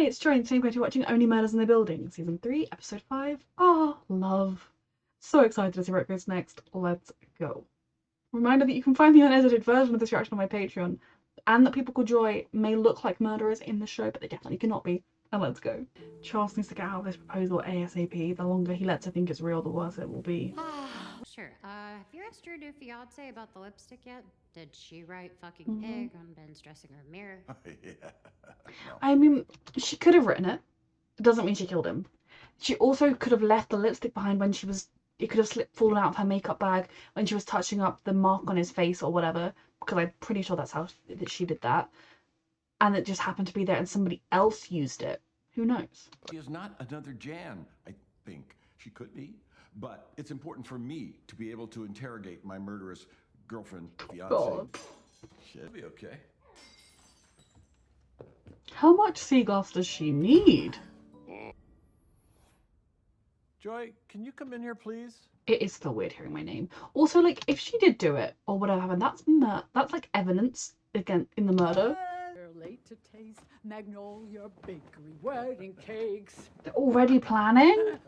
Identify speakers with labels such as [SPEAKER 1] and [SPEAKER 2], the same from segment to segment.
[SPEAKER 1] Hi, it's Joy, and today we're watching Only Murders in the Building, Season 3, Episode 5. Ah, love. So excited to see where it goes next. Let's go. Reminder that you can find the unedited version of this reaction on my Patreon, and that people called Joy may look like murderers in the show, but they definitely cannot be. And let's go. Charles needs to get out of this proposal ASAP. The longer he lets her think it's real, the worse it will be.
[SPEAKER 2] Sure. Have you asked your new fiance about the lipstick yet? Did she write fucking pig on Ben's dressing room mirror?
[SPEAKER 3] Yeah. No.
[SPEAKER 1] I mean, she could have written it. It doesn't mean she killed him. She also could have left the lipstick behind when she was... It could have fallen out of her makeup bag when she was touching up the mark on his face or whatever, because I'm pretty sure that's how she did that. And it just happened to be there and somebody else used it. Who knows?
[SPEAKER 3] She is not another Jan, I think. She could be. But it's important for me to be able to interrogate my murderous girlfriend, fiancé.
[SPEAKER 1] God.
[SPEAKER 3] Should be okay.
[SPEAKER 1] How much sea glass does she need?
[SPEAKER 4] Joy, can you come in here, please?
[SPEAKER 1] It is still weird hearing my name. Also, like, if she did do it or whatever happened, that's like evidence again in the murder.
[SPEAKER 5] They're late to taste Magnolia Bakery wedding cakes.
[SPEAKER 1] They're already planning?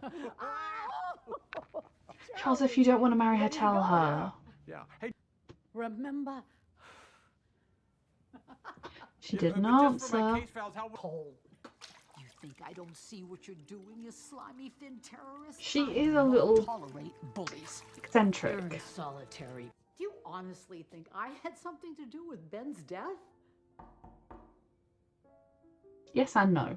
[SPEAKER 1] Charles, if you don't want to marry her, tell her.
[SPEAKER 4] Yeah. Hey,
[SPEAKER 5] Remember,
[SPEAKER 1] She didn't
[SPEAKER 4] just for my
[SPEAKER 1] answer.
[SPEAKER 4] case files, how...
[SPEAKER 5] Cole. You think I don't see what you're doing, you slimy thin terrorist?
[SPEAKER 1] She
[SPEAKER 5] I
[SPEAKER 1] is a
[SPEAKER 5] won't
[SPEAKER 1] little
[SPEAKER 5] tolerate bullies. You're
[SPEAKER 1] eccentric.
[SPEAKER 5] in solitary. Do you honestly think I had something to do with Ben's death?
[SPEAKER 1] Yes and no.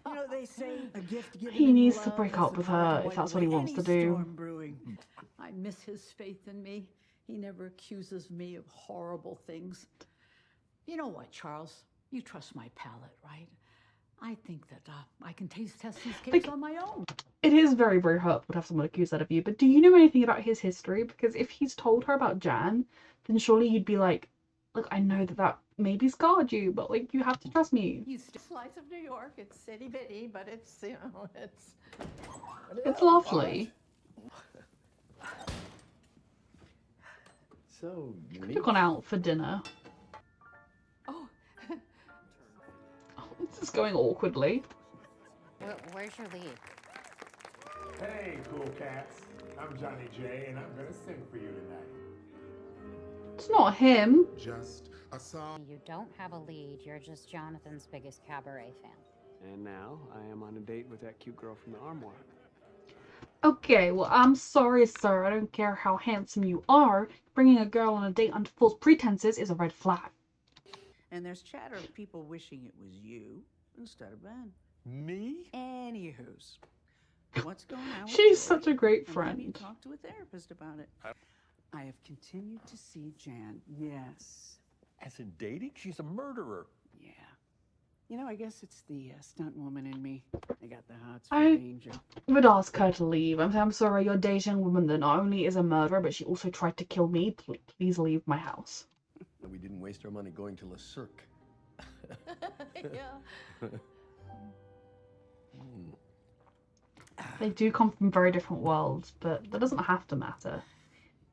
[SPEAKER 6] You know, they say a gift given
[SPEAKER 1] He
[SPEAKER 6] in
[SPEAKER 1] needs to
[SPEAKER 6] love
[SPEAKER 1] break
[SPEAKER 6] is
[SPEAKER 1] up
[SPEAKER 6] the
[SPEAKER 1] with
[SPEAKER 6] power
[SPEAKER 1] her
[SPEAKER 6] to
[SPEAKER 1] if that's
[SPEAKER 6] wipe
[SPEAKER 1] what he
[SPEAKER 6] away
[SPEAKER 1] wants
[SPEAKER 6] any
[SPEAKER 1] to do.
[SPEAKER 6] storm brewing.
[SPEAKER 5] I miss his faith in me. He never accuses me of horrible things. You know what, Charles? You trust my palate, right? I think that I can taste test these cakes
[SPEAKER 1] Like,
[SPEAKER 5] on my own.
[SPEAKER 1] It is very, very hurtful to have someone accuse that of you, but do you know anything about his history? Because if he's told her about Jan, then surely you'd be like, look, I know that maybe scarred you, but like, you have to trust me.
[SPEAKER 7] You slice of New York. It's itty bitty, but it's, you know,
[SPEAKER 1] It's lovely.
[SPEAKER 8] So
[SPEAKER 1] Could have gone out for dinner.
[SPEAKER 7] Oh,
[SPEAKER 1] Oh, this is going awkwardly.
[SPEAKER 2] Where's your lead?
[SPEAKER 9] Hey, cool cats. I'm Johnny J, and I'm gonna sing for you tonight.
[SPEAKER 1] It's not him.
[SPEAKER 9] Just a song.
[SPEAKER 2] You don't have a lead. You're just Jonathan's biggest cabaret fan.
[SPEAKER 4] And now I am on a date with that cute girl from the armoire.
[SPEAKER 1] Okay, well, I'm sorry, sir. I don't care how handsome you are. Bringing a girl on a date under false pretenses is a red flag.
[SPEAKER 6] And there's chatter of people wishing it was you instead of Ben.
[SPEAKER 4] Me?
[SPEAKER 6] Anywho's. What's going on with
[SPEAKER 1] She's
[SPEAKER 6] Joy?
[SPEAKER 1] such a great
[SPEAKER 6] And have you
[SPEAKER 1] friend.
[SPEAKER 6] talked to a therapist about it? I have continued to see Jan. Yes.
[SPEAKER 4] As in dating? She's a murderer.
[SPEAKER 6] Yeah. You know, I guess it's the stunt woman in me. I got the hots for
[SPEAKER 1] I
[SPEAKER 6] danger.
[SPEAKER 1] would ask her to leave. I'm sorry, you're dating a woman that not only is a murderer, but she also tried to kill me. Please leave my house.
[SPEAKER 8] we didn't waste our money going to Le Cirque.
[SPEAKER 7] yeah.
[SPEAKER 1] They do come from very different worlds, but that doesn't have to matter.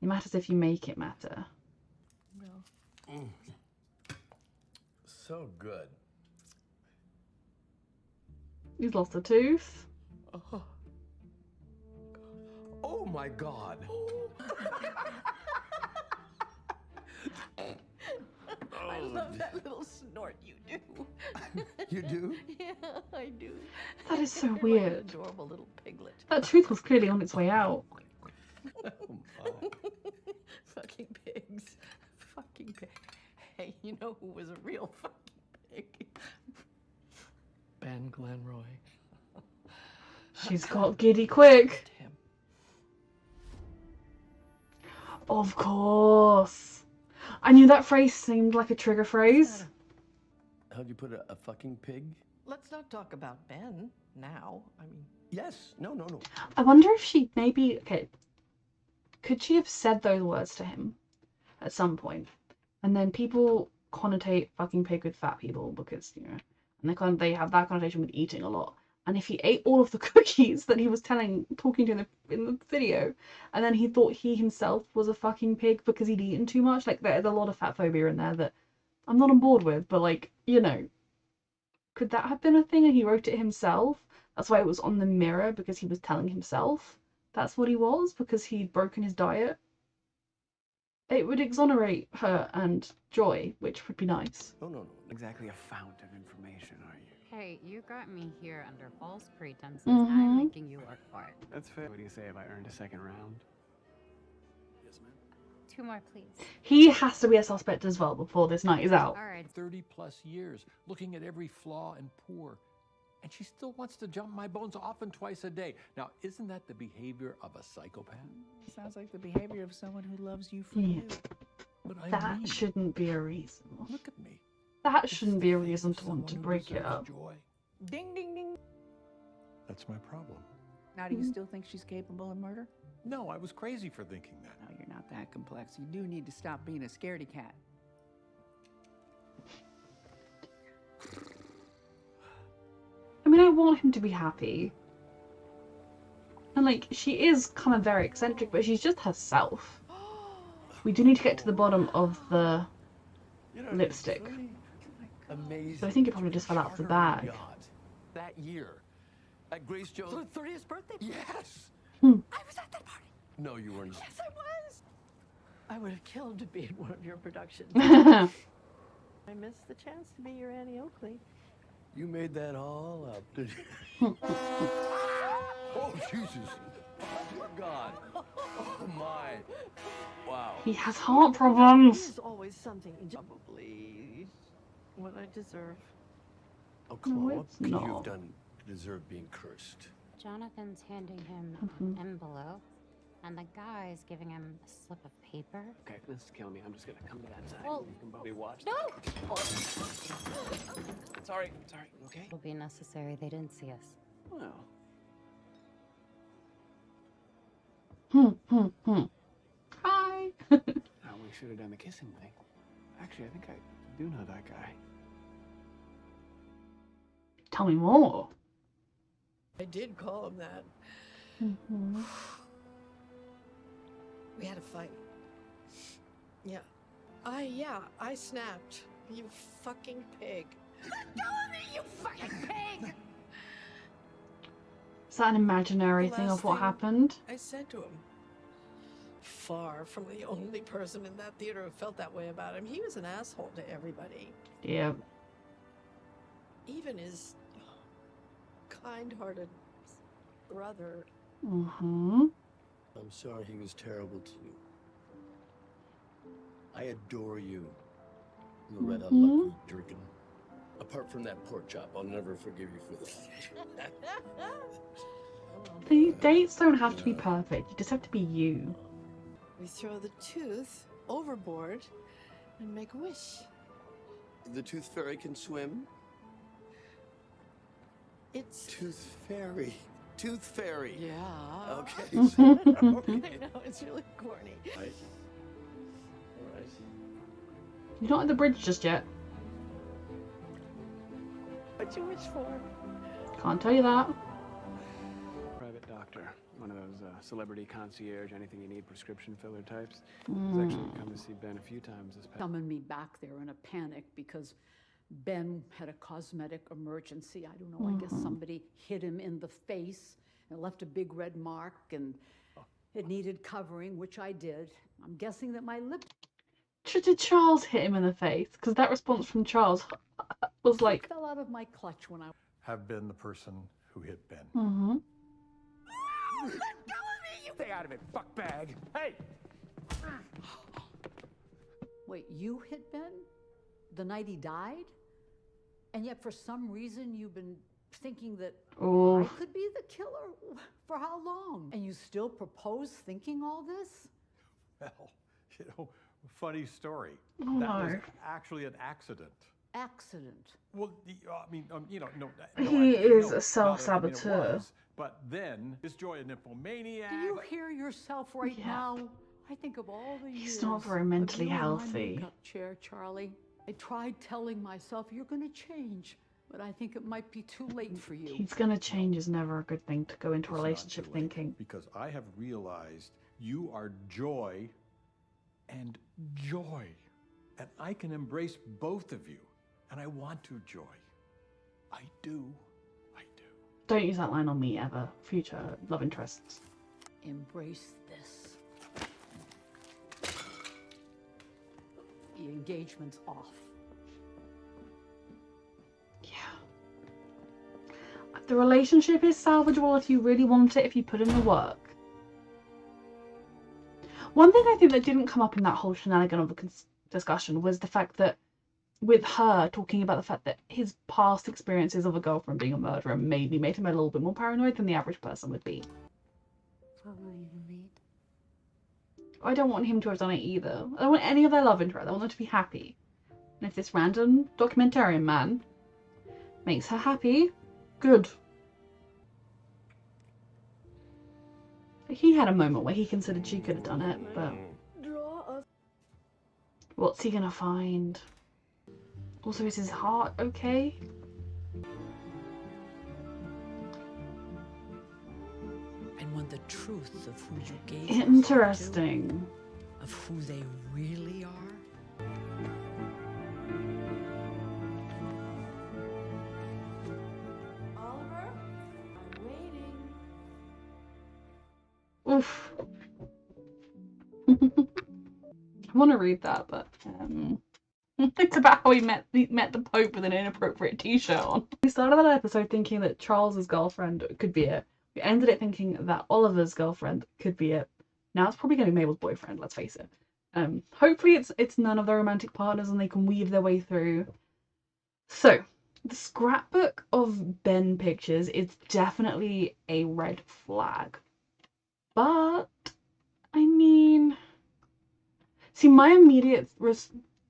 [SPEAKER 1] It matters if you make it matter.
[SPEAKER 8] So good.
[SPEAKER 1] He's lost a tooth.
[SPEAKER 8] Oh my God.
[SPEAKER 7] I love that little snort you do.
[SPEAKER 8] You do?
[SPEAKER 7] Yeah, I do.
[SPEAKER 1] That is so
[SPEAKER 7] You're like
[SPEAKER 1] weird.
[SPEAKER 7] an adorable little piglet.
[SPEAKER 1] That tooth was clearly on its way out.
[SPEAKER 8] Oh my.
[SPEAKER 7] Fucking pigs. Fucking pig. Hey, you know who was a real fucking pig?
[SPEAKER 8] Ben Glenroy.
[SPEAKER 1] She's got giddy quick.
[SPEAKER 8] Him.
[SPEAKER 1] Of course. I knew that phrase seemed like a trigger phrase.
[SPEAKER 8] How'd you put a fucking pig?
[SPEAKER 7] Let's not talk about Ben now. I mean,
[SPEAKER 8] Yes. No.
[SPEAKER 1] I wonder if she maybe... Okay. Could she have said those words to him at some point? And then people connotate fucking pig with fat people because, you know, and they have that connotation with eating a lot. And if he ate all of the cookies that he was talking to in the video, and then he thought he himself was a fucking pig because he'd eaten too much, like there's a lot of fat phobia in there that I'm not on board with, but like, you know, could that have been a thing and he wrote it himself? That's why it was on the mirror, because he was telling himself that's what he was, because he'd broken his diet. It would exonerate her and Joy, which would be nice.
[SPEAKER 8] No, no, no.
[SPEAKER 4] Exactly a fount of information, are you?
[SPEAKER 2] Hey, you got me here under false pretenses.
[SPEAKER 1] Mhm.
[SPEAKER 2] I'm making you work for it.
[SPEAKER 4] That's fair. What do you say if I earned a second round?
[SPEAKER 8] Yes, ma'am.
[SPEAKER 2] 2 more, please.
[SPEAKER 1] He has to be a suspect as well before this night is out.
[SPEAKER 2] All right.
[SPEAKER 10] 30 plus years, looking at every flaw and pore. And she still wants to jump my bones often twice a day. Now, isn't that the behavior of a psychopath?
[SPEAKER 7] Sounds like the behavior of someone who loves you for
[SPEAKER 1] Yeah.
[SPEAKER 7] you.
[SPEAKER 10] But I
[SPEAKER 1] That
[SPEAKER 10] mean,
[SPEAKER 1] shouldn't be a reason.
[SPEAKER 10] look at me.
[SPEAKER 1] That
[SPEAKER 10] This is
[SPEAKER 1] shouldn't
[SPEAKER 10] the
[SPEAKER 1] be a
[SPEAKER 10] face
[SPEAKER 1] reason
[SPEAKER 10] of
[SPEAKER 1] to want to
[SPEAKER 10] someone who
[SPEAKER 1] break it
[SPEAKER 10] deserves
[SPEAKER 1] up.
[SPEAKER 10] Joy.
[SPEAKER 7] Ding, ding, ding.
[SPEAKER 10] That's my problem.
[SPEAKER 7] Now, do you still think she's capable of murder?
[SPEAKER 10] No, I was crazy for thinking that.
[SPEAKER 6] No, you're not that complex. You do need to stop being a scaredy cat.
[SPEAKER 1] I mean, I want him to be happy. And like, she is kind of very eccentric, but she's just herself. We do need to get to the bottom of the
[SPEAKER 8] You know,
[SPEAKER 1] lipstick.
[SPEAKER 8] it's really amazing.
[SPEAKER 1] So I think it probably just fell out of the
[SPEAKER 8] Charter
[SPEAKER 1] bag.
[SPEAKER 8] yacht that year at Grace Jones'
[SPEAKER 7] 30th birthday?
[SPEAKER 8] Yes.
[SPEAKER 7] I was at that party.
[SPEAKER 8] No, you weren't.
[SPEAKER 7] Yes, I was. I would have killed to be in one of your productions.
[SPEAKER 1] I
[SPEAKER 7] I missed the chance to be your Annie Oakley.
[SPEAKER 8] You made that all up, did you? Oh Jesus! Oh God! Oh my! Wow!
[SPEAKER 1] He has heart problems.
[SPEAKER 7] There's always something, probably what I deserve.
[SPEAKER 8] Oh come
[SPEAKER 1] No,
[SPEAKER 8] on! What
[SPEAKER 1] it's
[SPEAKER 8] could you
[SPEAKER 1] not.
[SPEAKER 8] have done to deserve being cursed?
[SPEAKER 2] Jonathan's handing him
[SPEAKER 1] Mhm.
[SPEAKER 2] an envelope, and the guy's giving him a slip of paper.
[SPEAKER 4] Okay, this is killing me. I'm just gonna come to that side.
[SPEAKER 2] Well,
[SPEAKER 4] You can both be watched.
[SPEAKER 2] No!
[SPEAKER 4] Sorry, okay?
[SPEAKER 2] Will be necessary. They didn't see us.
[SPEAKER 4] Well,
[SPEAKER 1] Hi.
[SPEAKER 4] we should have done the kissing thing. Actually, I think I do know that guy.
[SPEAKER 1] Tell me more.
[SPEAKER 7] I did call him that.
[SPEAKER 1] Mhm.
[SPEAKER 7] We had a fight. Yeah. I snapped. You fucking pig. You fucking pig!
[SPEAKER 1] Is that an imaginary
[SPEAKER 7] The
[SPEAKER 1] thing
[SPEAKER 7] last
[SPEAKER 1] of what
[SPEAKER 7] thing
[SPEAKER 1] happened?
[SPEAKER 7] I said to him. Far from the only person in that theater who felt that way about him. He was an asshole to everybody.
[SPEAKER 1] Yeah.
[SPEAKER 7] Even his kind-hearted brother.
[SPEAKER 1] Mm-hmm.
[SPEAKER 8] I'm sorry he was terrible to you. I adore you, Loretta Lucky Durkin. Apart from that pork chop, I'll never forgive you for this.
[SPEAKER 1] The dates don't have to be perfect. You just have to be you.
[SPEAKER 7] We throw the tooth overboard and make a wish.
[SPEAKER 8] The tooth fairy can swim?
[SPEAKER 7] It's
[SPEAKER 8] Tooth fairy. Tooth fairy.
[SPEAKER 7] yeah.
[SPEAKER 8] Okay.
[SPEAKER 7] I
[SPEAKER 8] Okay.
[SPEAKER 7] know it's really corny.
[SPEAKER 8] Right. All right.
[SPEAKER 1] You're not at the bridge just yet.
[SPEAKER 7] What you wish for?
[SPEAKER 1] Can't tell you that.
[SPEAKER 4] Private doctor. One of those celebrity concierge, anything you need, prescription filler types.
[SPEAKER 1] Mm.
[SPEAKER 4] He's actually come to see Ben a few times this past.
[SPEAKER 5] Summoned me back there in a panic because Ben had a cosmetic emergency. I don't know, I guess somebody hit him in the face and left a big red mark, and it needed covering, which I did. I'm guessing that my lip
[SPEAKER 1] Did Charles hit him in the face? Because that response from Charles was like,
[SPEAKER 5] fell out of my clutch when I
[SPEAKER 10] Have been the person who hit Ben.
[SPEAKER 1] mm-hmm.
[SPEAKER 4] Stay out of it, fuckbag! Hey!
[SPEAKER 5] Wait, you hit Ben the night he died? And yet for some reason you've been thinking that I
[SPEAKER 1] Oh,
[SPEAKER 5] could be the killer? For how long? And you still propose thinking all this?
[SPEAKER 10] Well, you know, funny story.
[SPEAKER 1] Oh,
[SPEAKER 10] that was
[SPEAKER 1] no.
[SPEAKER 10] actually an accident.
[SPEAKER 5] Accident.
[SPEAKER 10] Well, I mean, you know, no.
[SPEAKER 1] He is a
[SPEAKER 10] it
[SPEAKER 1] self-saboteur.
[SPEAKER 10] was, but then, is Joy a nymphomaniac?
[SPEAKER 5] Do you hear yourself right
[SPEAKER 1] Yeah.
[SPEAKER 5] now? I think of all the years.
[SPEAKER 1] He's not very
[SPEAKER 5] of
[SPEAKER 1] mentally
[SPEAKER 5] you in my
[SPEAKER 1] healthy.
[SPEAKER 5] makeup chair, Charlie. I tried telling myself you're going to change, but I think it might be too late for you.
[SPEAKER 1] He's gonna change is never a good thing to go into a
[SPEAKER 10] It's not
[SPEAKER 1] relationship
[SPEAKER 10] too late,
[SPEAKER 1] thinking.
[SPEAKER 10] Because I have realized you are joy and joy. And I can embrace both of you. And I want to, Joy. I do. I do.
[SPEAKER 1] Don't use that line on me ever. Future love interests.
[SPEAKER 5] Embrace this. The engagement's off.
[SPEAKER 1] Yeah. The relationship is salvageable if you really want it, if you put in the work. One thing I think that didn't come up in that whole shenanigan of the discussion was the fact that with her talking about the fact that his past experiences of a girlfriend being a murderer maybe made him a little bit more paranoid than the average person would be.
[SPEAKER 2] Following the lead.
[SPEAKER 1] I don't want him to have done it either. I don't want any of their love interest. I want them to be happy. And if this random documentarian man makes her happy, good. He had a moment where he considered she could have done it, but what's he gonna find? Also, is his heart okay?
[SPEAKER 5] And when the truth of who you gave
[SPEAKER 1] Interesting.
[SPEAKER 5] yourself to, of who they really are.
[SPEAKER 7] Oliver, I'm waiting.
[SPEAKER 1] Oof. I want to read that, but it's about how he met the Pope with an inappropriate t-shirt on. We started that episode thinking that Charles's girlfriend could be it. We ended it thinking that Oliver's girlfriend could be it. Now it's probably going to be Mabel's boyfriend, let's face it. Hopefully it's none of their romantic partners and they can weave their way through. So, the scrapbook of Ben pictures is definitely a red flag. But, I mean... See, my immediate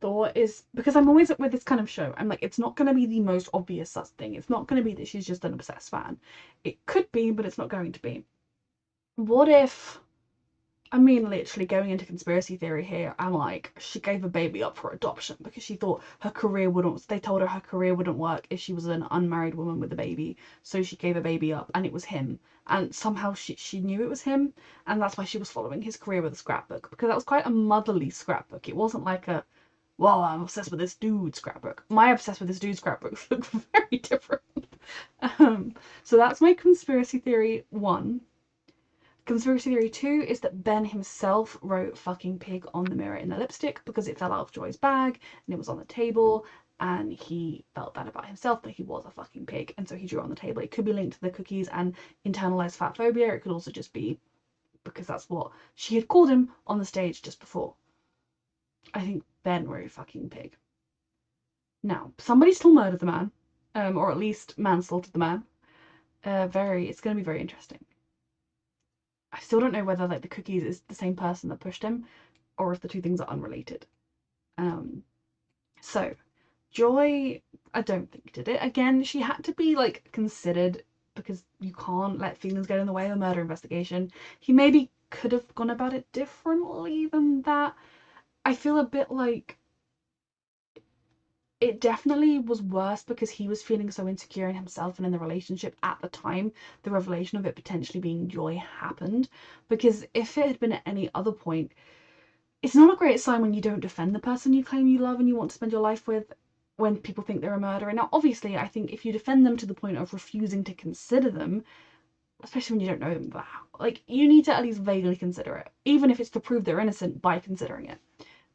[SPEAKER 1] thought is, because I'm always with this kind of show, I'm like, it's not going to be the most obvious sus thing. It's not going to be that she's just an obsessed fan. It could be, but it's not going to be. What if... I mean, literally going into conspiracy theory here, I'm like, she gave a baby up for adoption because she thought her career wouldn't, they told her her career wouldn't work if she was an unmarried woman with a baby, so she gave a baby up, and it was him, and somehow she knew it was him, and that's why she was following his career with a scrapbook, because that was quite a motherly scrapbook. It wasn't like a, well, I'm obsessed with this dude scrapbook. My obsessed with this dude scrapbooks look very different. So that's my conspiracy theory 1. Conspiracy theory 2 is that Ben himself wrote fucking pig on the mirror in the lipstick because it fell out of Joy's bag and it was on the table and he felt bad about himself that he was a fucking pig and so he drew it on the table. It could be linked to the cookies and internalized fat phobia. It could also just be because that's what she had called him on the stage just before. I think Ben wrote fucking pig. Now, somebody still murdered the man, or at least manslaughtered the man. It's going to be very interesting. I still don't know whether like the cookies is the same person that pushed him or if the two things are unrelated. So Joy, I don't think did it. Again, she had to be like considered because you can't let feelings get in the way of a murder investigation. He maybe could have gone about it differently than that. I feel a bit like it definitely was worse because he was feeling so insecure in himself and in the relationship at the time the revelation of it potentially being Joy happened. Because if it had been at any other point, it's not a great sign when you don't defend the person you claim you love and you want to spend your life with when people think they're a murderer. Now, obviously, I think if you defend them to the point of refusing to consider them, especially when you don't know them, like, you need to at least vaguely consider it, even if it's to prove they're innocent by considering it.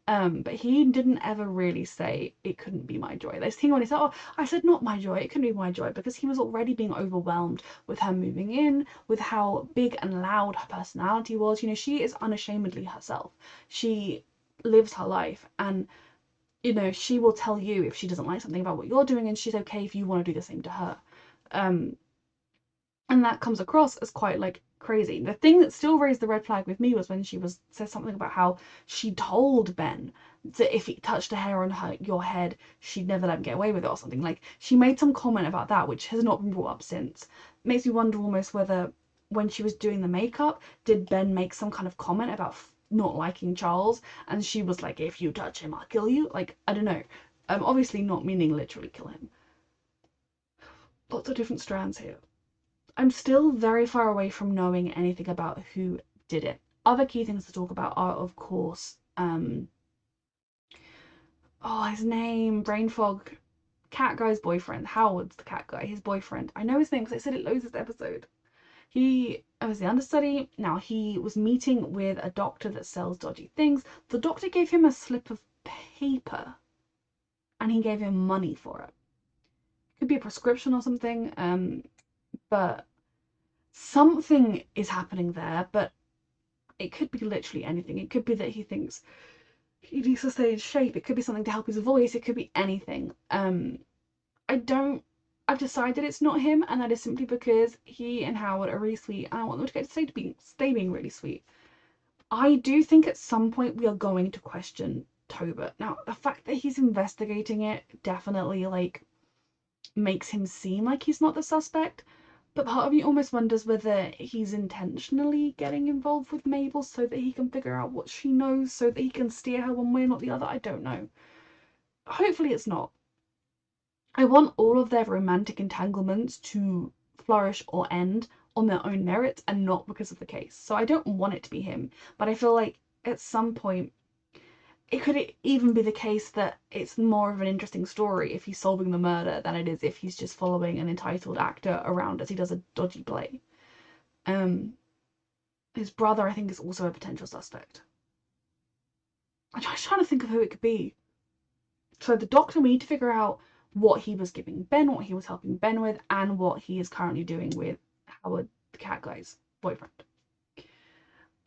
[SPEAKER 1] But he didn't ever really say it couldn't be my Joy. This thing when he said, oh, I said not my Joy, it couldn't be my Joy, because he was already being overwhelmed with her moving in, with how big and loud her personality was. You know, she is unashamedly herself. She lives her life, and you know, she will tell you if she doesn't like something about what you're doing, and she's okay if you want to do the same to her. And that comes across as quite like crazy. The thing that still raised the red flag with me was when she said something about how she told Ben that if he touched a hair on your head, she'd never let him get away with it or something. Like, she made some comment about that, which has not been brought up since. It makes me wonder almost whether when she was doing the makeup, did Ben make some kind of comment about not liking Charles, and she was like, if you touch him, I'll kill you. Like, I don't know. Obviously not meaning literally kill him. Lots of different strands here. I'm still very far away from knowing anything about who did it. Other key things to talk about are, of course, oh, his name, brain fog. Cat guy's boyfriend. Howard's the cat guy, his boyfriend. I know his name because I said it loads this episode. He was the understudy. Now, he was meeting with a doctor that sells dodgy things. The doctor gave him a slip of paper and he gave him money for it. Could be a prescription or something, but something is happening there, but it could be literally anything. It could be that he thinks he needs to stay in shape. It could be something to help his voice. It could be anything. I've decided it's not him, and that is simply because he and Howard are really sweet, and I want them to get to stay being really sweet. I do think at some point we are going to question Tobit. Now, the fact that he's investigating it definitely, like, makes him seem like he's not the suspect, but part of me almost wonders whether he's intentionally getting involved with Mabel so that he can figure out what she knows, so that he can steer her one way or not the other. I don't know. Hopefully it's not. I want all of their romantic entanglements to flourish or end on their own merits and not because of the case. So I don't want it to be him, but I feel like at some point it could even be the case that it's more of an interesting story if he's solving the murder than it is if he's just following an entitled actor around as he does a dodgy play. His brother, I think, is also a potential suspect. I'm just trying to think of who it could be. So the doctor, we need to figure out what he was giving Ben, what he was helping Ben with, and what he is currently doing with Howard, the cat guy's boyfriend.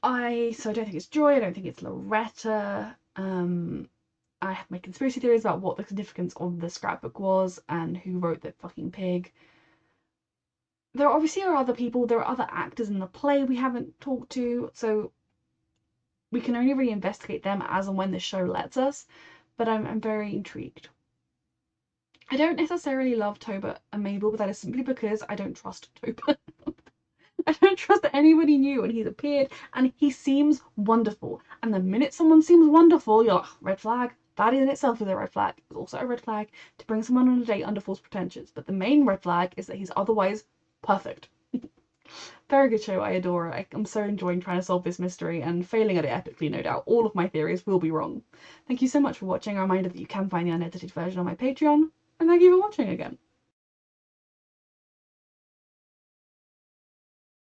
[SPEAKER 1] I don't think it's Joy, I don't think it's Loretta. I have my conspiracy theories about what the significance of the scrapbook was and who wrote the fucking pig. There obviously are other people, there are other actors in the play we haven't talked to, so we can only really investigate them as and when the show lets us, but I'm very intrigued. I don't necessarily love Tobit and Mabel, but that is simply because I don't trust Tobit. I don't trust anybody new, and he's appeared and he seems wonderful. And the minute someone seems wonderful, you're like, red flag. That in itself is a red flag. It's also a red flag to bring someone on a date under false pretensions. But the main red flag is that he's otherwise perfect. Very good show. I adore it. I'm so enjoying trying to solve this mystery and failing at it epically, no doubt. All of my theories will be wrong. Thank you so much for watching. A reminder that you can find the unedited version on my Patreon. And thank you for watching again.